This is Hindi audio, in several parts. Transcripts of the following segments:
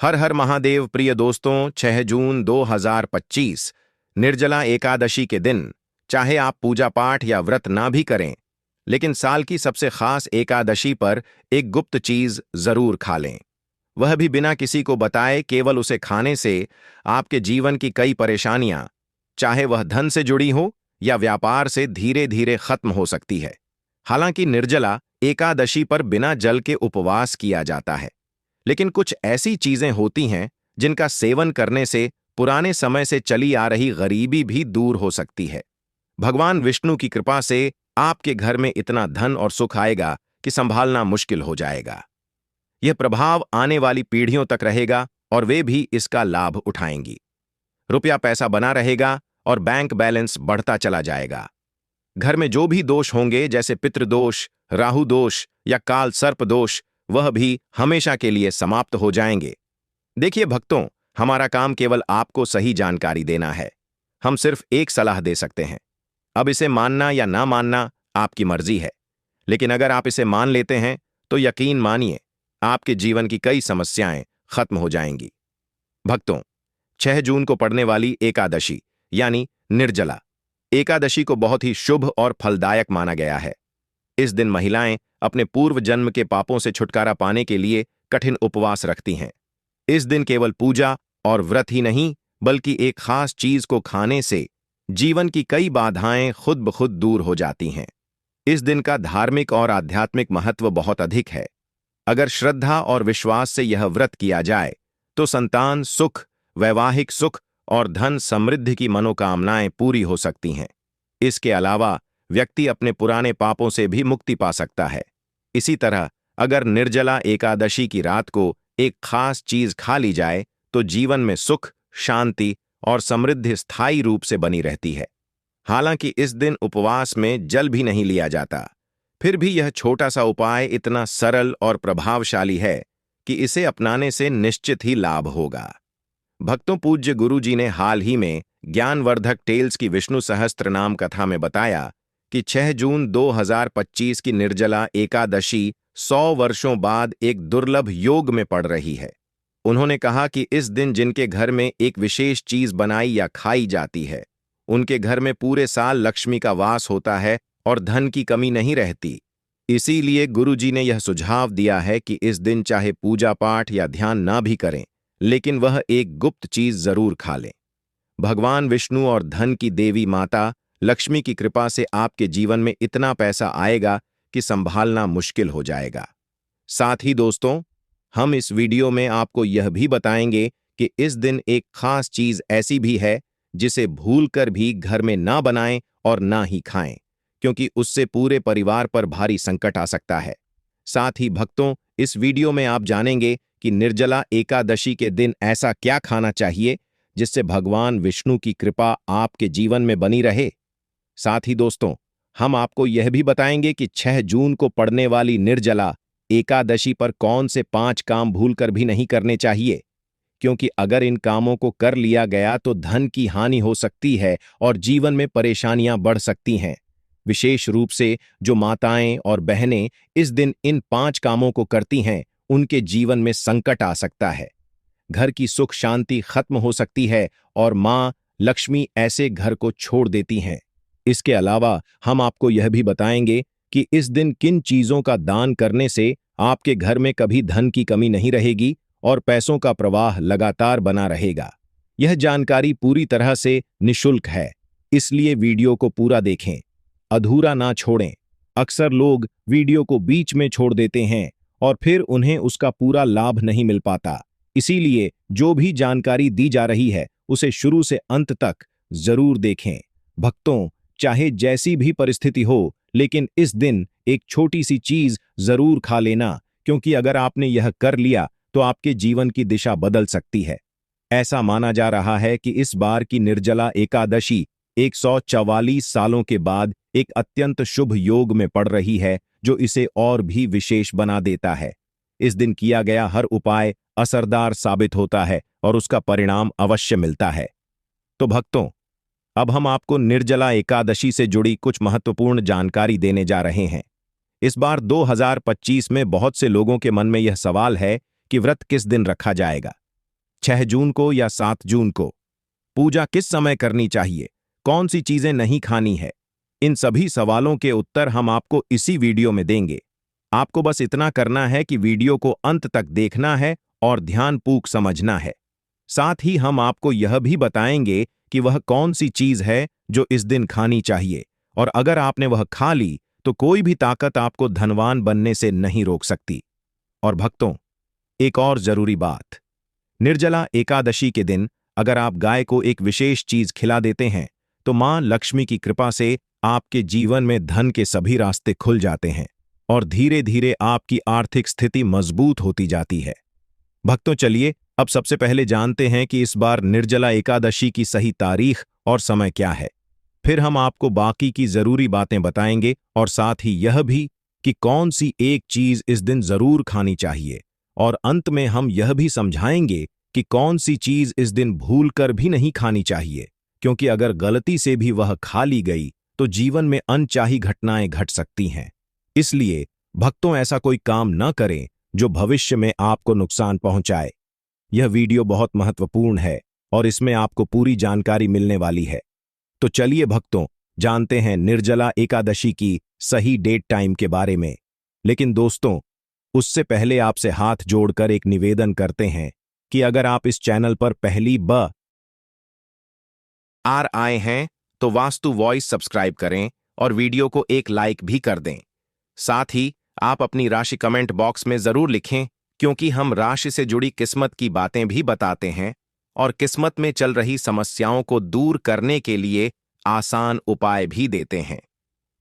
हर हर महादेव। प्रिय दोस्तों, 6 जून 2025 निर्जला एकादशी के दिन चाहे आप पूजा पाठ या व्रत ना भी करें, लेकिन साल की सबसे खास एकादशी पर एक गुप्त चीज जरूर खा लें। वह भी बिना किसी को बताए। केवल उसे खाने से आपके जीवन की कई परेशानियां, चाहे वह धन से जुड़ी हो या व्यापार से, धीरे धीरे खत्म हो सकती है। हालांकि निर्जला एकादशी पर बिना जल के उपवास किया जाता है, लेकिन कुछ ऐसी चीजें होती हैं जिनका सेवन करने से पुराने समय से चली आ रही गरीबी भी दूर हो सकती है। भगवान विष्णु की कृपा से आपके घर में इतना धन और सुख आएगा कि संभालना मुश्किल हो जाएगा। यह प्रभाव आने वाली पीढ़ियों तक रहेगा और वे भी इसका लाभ उठाएंगी। रुपया पैसा बना रहेगा और बैंक बैलेंस बढ़ता चला जाएगा। घर में जो भी दोष होंगे, जैसे पितृदोष, राहु दोष या काल सर्प दोष, वह भी हमेशा के लिए समाप्त हो जाएंगे। देखिए भक्तों, हमारा काम केवल आपको सही जानकारी देना है। हम सिर्फ एक सलाह दे सकते हैं। अब इसे मानना या ना मानना आपकी मर्जी है, लेकिन अगर आप इसे मान लेते हैं तो यकीन मानिए, आपके जीवन की कई समस्याएं खत्म हो जाएंगी। भक्तों, 6 जून को पड़ने वाली एकादशी यानी निर्जला एकादशी को बहुत ही शुभ और फलदायक माना गया है। इस दिन महिलाएं अपने पूर्व जन्म के पापों से छुटकारा पाने के लिए कठिन उपवास रखती हैं। इस दिन केवल पूजा और व्रत ही नहीं, बल्कि एक खास चीज को खाने से जीवन की कई बाधाएं खुद ब खुद दूर हो जाती हैं। इस दिन का धार्मिक और आध्यात्मिक महत्व बहुत अधिक है। अगर श्रद्धा और विश्वास से यह व्रत किया जाए तो संतान सुख, वैवाहिक सुख और धन समृद्धि की मनोकामनाएं पूरी हो सकती हैं। इसके अलावा व्यक्ति अपने पुराने पापों से भी मुक्ति पा सकता है। इसी तरह अगर निर्जला एकादशी की रात को एक खास चीज खा ली जाए तो जीवन में सुख, शांति और समृद्धि स्थायी रूप से बनी रहती है। हालांकि इस दिन उपवास में जल भी नहीं लिया जाता, फिर भी यह छोटा सा उपाय इतना सरल और प्रभावशाली है कि इसे अपनाने से निश्चित ही लाभ होगा। भक्तों, पूज्य गुरु जी ने हाल ही में ज्ञानवर्धक टेल्स की विष्णु सहस्त्र नाम कथा में बताया कि 6 जून 2025 की निर्जला एकादशी 100 वर्षों बाद एक दुर्लभ योग में पड़ रही है। उन्होंने कहा कि इस दिन जिनके घर में एक विशेष चीज बनाई या खाई जाती है, उनके घर में पूरे साल लक्ष्मी का वास होता है और धन की कमी नहीं रहती। इसीलिए गुरुजी ने यह सुझाव दिया है कि इस दिन चाहे पूजा पाठ या ध्यान ना भी करें, लेकिन वह एक गुप्त चीज जरूर खा लें। भगवान विष्णु और धन की देवी माता लक्ष्मी की कृपा से आपके जीवन में इतना पैसा आएगा कि संभालना मुश्किल हो जाएगा। साथ ही दोस्तों, हम इस वीडियो में आपको यह भी बताएंगे कि इस दिन एक खास चीज ऐसी भी है जिसे भूलकर भी घर में ना बनाएं और ना ही खाएं, क्योंकि उससे पूरे परिवार पर भारी संकट आ सकता है। साथ ही भक्तों, इस वीडियो में आप जानेंगे कि निर्जला एकादशी के दिन ऐसा क्या खाना चाहिए जिससे भगवान विष्णु की कृपा आपके जीवन में बनी रहे। साथ ही दोस्तों, हम आपको यह भी बताएंगे कि 6 जून को पड़ने वाली निर्जला एकादशी पर कौन से 5 काम भूलकर भी नहीं करने चाहिए, क्योंकि अगर इन कामों को कर लिया गया तो धन की हानि हो सकती है और जीवन में परेशानियां बढ़ सकती हैं। विशेष रूप से जो माताएं और बहनें इस दिन इन 5 कामों को करती हैं, उनके जीवन में संकट आ सकता है। घर की सुख शांति खत्म हो सकती है और मां लक्ष्मी ऐसे घर को छोड़ देती हैं। इसके अलावा हम आपको यह भी बताएंगे कि इस दिन किन चीजों का दान करने से आपके घर में कभी धन की कमी नहीं रहेगी और पैसों का प्रवाह लगातार बना रहेगा। यह जानकारी पूरी तरह से निशुल्क है, इसलिए वीडियो को पूरा देखें, अधूरा ना छोड़ें। अक्सर लोग वीडियो को बीच में छोड़ देते हैं और फिर उन्हें उसका पूरा लाभ नहीं मिल पाता। इसीलिए जो भी जानकारी दी जा रही है उसे शुरू से अंत तक जरूर देखें। भक्तों, चाहे जैसी भी परिस्थिति हो, लेकिन इस दिन एक छोटी सी चीज जरूर खा लेना, क्योंकि अगर आपने यह कर लिया तो आपके जीवन की दिशा बदल सकती है। ऐसा माना जा रहा है कि इस बार की निर्जला एकादशी 144 सालों के बाद एक अत्यंत शुभ योग में पड़ रही है, जो इसे और भी विशेष बना देता है। इस दिन किया गया हर उपाय असरदार साबित होता है और उसका परिणाम अवश्य मिलता है। तो भक्तों, अब हम आपको निर्जला एकादशी से जुड़ी कुछ महत्वपूर्ण जानकारी देने जा रहे हैं। इस बार 2025 में बहुत से लोगों के मन में यह सवाल है कि व्रत किस दिन रखा जाएगा। 6 जून को या 7 जून को? पूजा किस समय करनी चाहिए? कौन सी चीजें नहीं खानी है? इन सभी सवालों के उत्तर हम आपको इसी वीडियो में देंगे। आपको बस इतना करना है कि वीडियो को अंत तक देखना है और ध्यानपूर्वक समझना है। साथ ही हम आपको यह भी बताएंगे कि वह कौन सी चीज है जो इस दिन खानी चाहिए, और अगर आपने वह खा ली तो कोई भी ताकत आपको धनवान बनने से नहीं रोक सकती। और भक्तों, एक और जरूरी बात, निर्जला एकादशी के दिन अगर आप गाय को एक विशेष चीज खिला देते हैं तो मां लक्ष्मी की कृपा से आपके जीवन में धन के सभी रास्ते खुल जाते हैं और धीरे धीरे आपकी आर्थिक स्थिति मजबूत होती जाती है। भक्तों, चलिए अब सबसे पहले जानते हैं कि इस बार निर्जला एकादशी की सही तारीख और समय क्या है। फिर हम आपको बाकी की जरूरी बातें बताएंगे और साथ ही यह भी कि कौन सी एक चीज इस दिन जरूर खानी चाहिए, और अंत में हम यह भी समझाएंगे कि कौन सी चीज इस दिन भूलकर भी नहीं खानी चाहिए, क्योंकि अगर गलती से भी वह खा ली गई तो जीवन में अनचाही घटनाएं घट सकती हैं। इसलिए भक्तों, ऐसा कोई काम न करें जो भविष्य में आपको नुकसान पहुंचाए। यह वीडियो बहुत महत्वपूर्ण है और इसमें आपको पूरी जानकारी मिलने वाली है। तो चलिए भक्तों, जानते हैं निर्जला एकादशी की सही डेट टाइम के बारे में। लेकिन दोस्तों, उससे पहले आपसे हाथ जोड़कर एक निवेदन करते हैं कि अगर आप इस चैनल पर पहली बार आए हैं तो वास्तु वॉइस सब्सक्राइब करें और वीडियो को एक लाइक भी कर दें। साथ ही आप अपनी राशि कमेंट बॉक्स में जरूर लिखें, क्योंकि हम राशि से जुड़ी किस्मत की बातें भी बताते हैं और किस्मत में चल रही समस्याओं को दूर करने के लिए आसान उपाय भी देते हैं।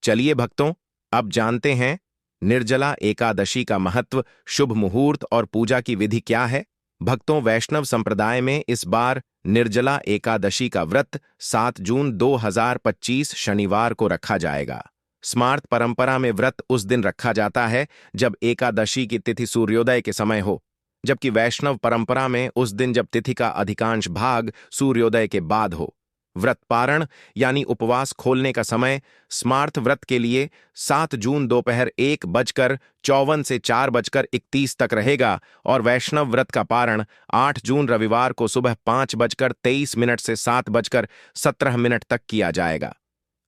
चलिए भक्तों, अब जानते हैं निर्जला एकादशी का महत्व, शुभ मुहूर्त और पूजा की विधि क्या है। भक्तों, वैष्णव संप्रदाय में इस बार निर्जला एकादशी का व्रत 7 जून 2025 शनिवार को रखा जाएगा। स्मार्त परंपरा में व्रत उस दिन रखा जाता है जब एकादशी की तिथि सूर्योदय के समय हो, जबकि वैष्णव परंपरा में उस दिन जब तिथि का अधिकांश भाग सूर्योदय के बाद हो। व्रत पारण यानी उपवास खोलने का समय स्मार्त व्रत के लिए 7 जून दोपहर 1:54 से 4:31 तक रहेगा और वैष्णव व्रत का पारण 8 जून रविवार को सुबह 5:23 से 7:17 तक किया जाएगा।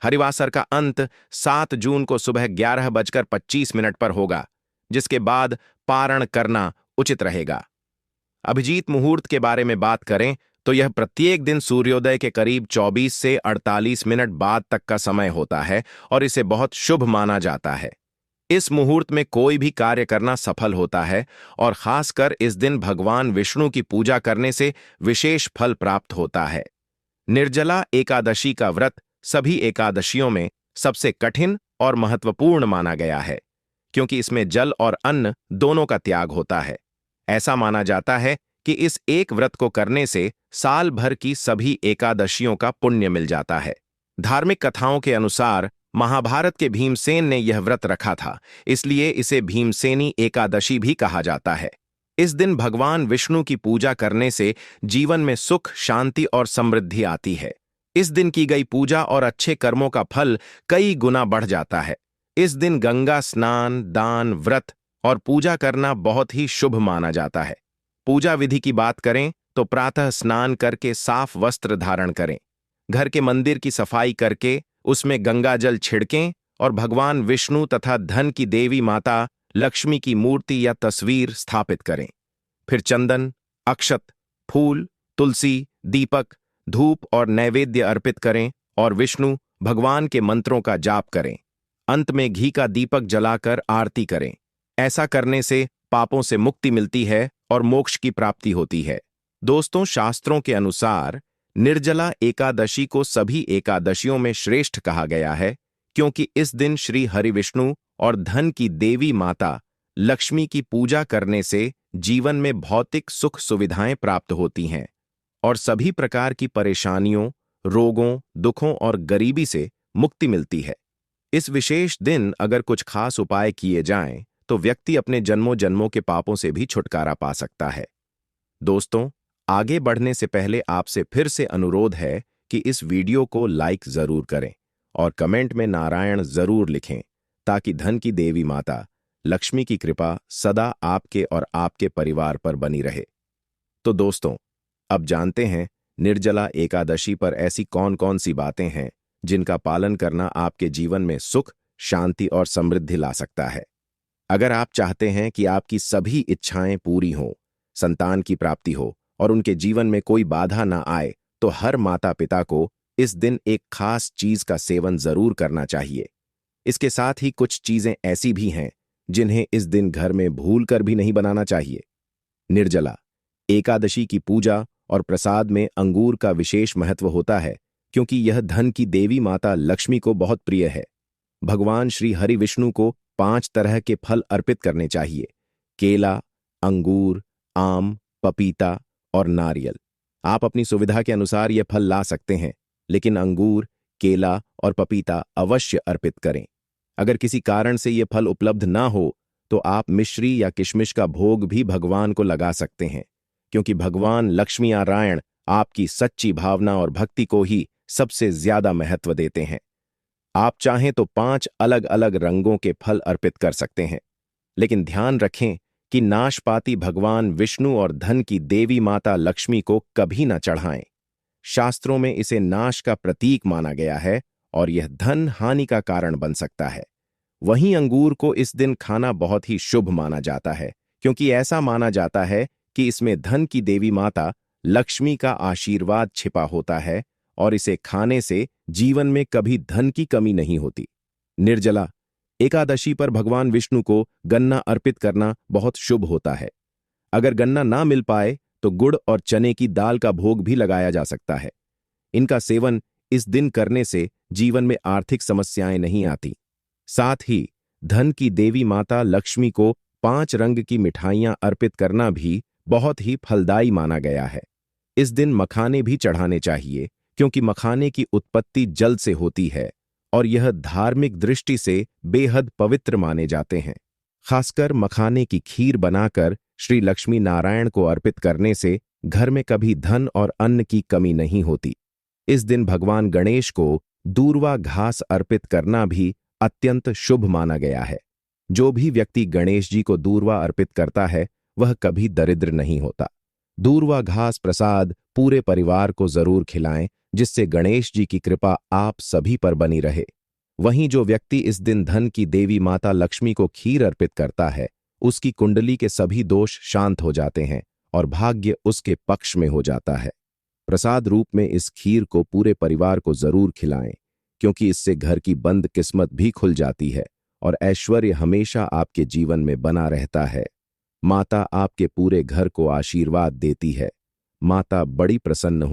हरिवासर का अंत 7 जून को सुबह 11:25 पर होगा, जिसके बाद पारण करना उचित रहेगा। अभिजीत मुहूर्त के बारे में बात करें तो यह प्रत्येक दिन सूर्योदय के करीब 24 से 48 मिनट बाद तक का समय होता है और इसे बहुत शुभ माना जाता है। इस मुहूर्त में कोई भी कार्य करना सफल होता है और खासकर इस दिन भगवान विष्णु की पूजा करने से विशेष फल प्राप्त होता है। निर्जला एकादशी का व्रत सभी एकादशियों में सबसे कठिन और महत्वपूर्ण माना गया है, क्योंकि इसमें जल और अन्न दोनों का त्याग होता है। ऐसा माना जाता है कि इस एक व्रत को करने से साल भर की सभी एकादशियों का पुण्य मिल जाता है। धार्मिक कथाओं के अनुसार महाभारत के भीमसेन ने यह व्रत रखा था, इसलिए इसे भीमसेनी एकादशी भी कहा जाता है। इस दिन भगवान विष्णु की पूजा करने से जीवन में सुख, शांति और समृद्धि आती है। इस दिन की गई पूजा और अच्छे कर्मों का फल कई गुना बढ़ जाता है। इस दिन गंगा स्नान, दान, व्रत और पूजा करना बहुत ही शुभ माना जाता है। पूजा विधि की बात करें तो प्रातः स्नान करके साफ वस्त्र धारण करें, घर के मंदिर की सफाई करके उसमें गंगा जल छिड़कें और भगवान विष्णु तथा धन की देवी माता लक्ष्मी की मूर्ति या तस्वीर स्थापित करें। फिर चंदन, अक्षत, फूल, तुलसी, दीपक, धूप और नैवेद्य अर्पित करें और विष्णु भगवान के मंत्रों का जाप करें। अंत में घी का दीपक जलाकर आरती करें। ऐसा करने से पापों से मुक्ति मिलती है और मोक्ष की प्राप्ति होती है। दोस्तों, शास्त्रों के अनुसार निर्जला एकादशी को सभी एकादशियों में श्रेष्ठ कहा गया है, क्योंकि इस दिन श्री हरि विष्णु और धन की देवी माता लक्ष्मी की पूजा करने से जीवन में भौतिक सुख सुविधाएं प्राप्त होती हैं और सभी प्रकार की परेशानियों, रोगों, दुखों और गरीबी से मुक्ति मिलती है। इस विशेष दिन अगर कुछ खास उपाय किए जाएं तो व्यक्ति अपने जन्मों जन्मों के पापों से भी छुटकारा पा सकता है। दोस्तों, आगे बढ़ने से पहले आपसे फिर से अनुरोध है कि इस वीडियो को लाइक जरूर करें और कमेंट में नारायण जरूर लिखें, ताकि धन की देवी माता लक्ष्मी की कृपा सदा आपके और आपके परिवार पर बनी रहे। तो दोस्तों, अब जानते हैं निर्जला एकादशी पर ऐसी कौन कौन सी बातें हैं जिनका पालन करना आपके जीवन में सुख, शांति और समृद्धि ला सकता है। अगर आप चाहते हैं कि आपकी सभी इच्छाएं पूरी हों, संतान की प्राप्ति हो और उनके जीवन में कोई बाधा ना आए, तो हर माता पिता को इस दिन एक खास चीज का सेवन जरूर करना चाहिए। इसके साथ ही कुछ चीजें ऐसी भी हैं जिन्हें इस दिन घर में भूल कर भी नहीं बनाना चाहिए। निर्जला एकादशी की पूजा और प्रसाद में अंगूर का विशेष महत्व होता है, क्योंकि यह धन की देवी माता लक्ष्मी को बहुत प्रिय है। भगवान श्री हरि विष्णु को 5 तरह के फल अर्पित करने चाहिए: केला, अंगूर, आम, पपीता और नारियल। आप अपनी सुविधा के अनुसार ये फल ला सकते हैं, लेकिन अंगूर, केला और पपीता अवश्य अर्पित करें। अगर किसी कारण से ये फल उपलब्ध ना हो, तो आप मिश्री या किशमिश का भोग भी भगवान को लगा सकते हैं, क्योंकि भगवान लक्ष्मी नारायण आपकी सच्ची भावना और भक्ति को ही सबसे ज्यादा महत्व देते हैं। आप चाहें तो 5 अलग अलग रंगों के फल अर्पित कर सकते हैं, लेकिन ध्यान रखें कि नाशपाती भगवान विष्णु और धन की देवी माता लक्ष्मी को कभी न चढ़ाएं। शास्त्रों में इसे नाश का प्रतीक माना गया है और यह धन हानि का कारण बन सकता है। वहीं अंगूर को इस दिन खाना बहुत ही शुभ माना जाता है, क्योंकि ऐसा माना जाता है कि इसमें धन की देवी माता लक्ष्मी का आशीर्वाद छिपा होता है और इसे खाने से जीवन में कभी धन की कमी नहीं होती। निर्जला एकादशी पर भगवान विष्णु को गन्ना अर्पित करना बहुत शुभ होता है। अगर गन्ना ना मिल पाए तो गुड़ और चने की दाल का भोग भी लगाया जा सकता है। इनका सेवन इस दिन करने से जीवन में आर्थिक समस्याएं नहीं आती। साथ ही धन की देवी माता लक्ष्मी को 5 रंग की मिठाइयां अर्पित करना भी बहुत ही फलदायी माना गया है। इस दिन मखाने भी चढ़ाने चाहिए, क्योंकि मखाने की उत्पत्ति जल से होती है और यह धार्मिक दृष्टि से बेहद पवित्र माने जाते हैं। खासकर मखाने की खीर बनाकर श्री लक्ष्मी नारायण को अर्पित करने से घर में कभी धन और अन्न की कमी नहीं होती। इस दिन भगवान गणेश को दूर्वा घास अर्पित करना भी अत्यंत शुभ माना गया है। जो भी व्यक्ति गणेश जी को दूर्वा अर्पित करता है, वह कभी दरिद्र नहीं होता। दूर्वा घास प्रसाद पूरे परिवार को जरूर खिलाएं, जिससे गणेश जी की कृपा आप सभी पर बनी रहे। वहीं जो व्यक्ति इस दिन धन की देवी माता लक्ष्मी को खीर अर्पित करता है, उसकी कुंडली के सभी दोष शांत हो जाते हैं और भाग्य उसके पक्ष में हो जाता है। प्रसाद रूप में इस खीर को पूरे परिवार को जरूर खिलाएं, क्योंकि इससे घर की बंद किस्मत भी खुल जाती है और ऐश्वर्य हमेशा आपके जीवन में बना रहता है। माता आपके पूरे घर को आशीर्वाद देती है। माता बड़ी प्रसन्न हो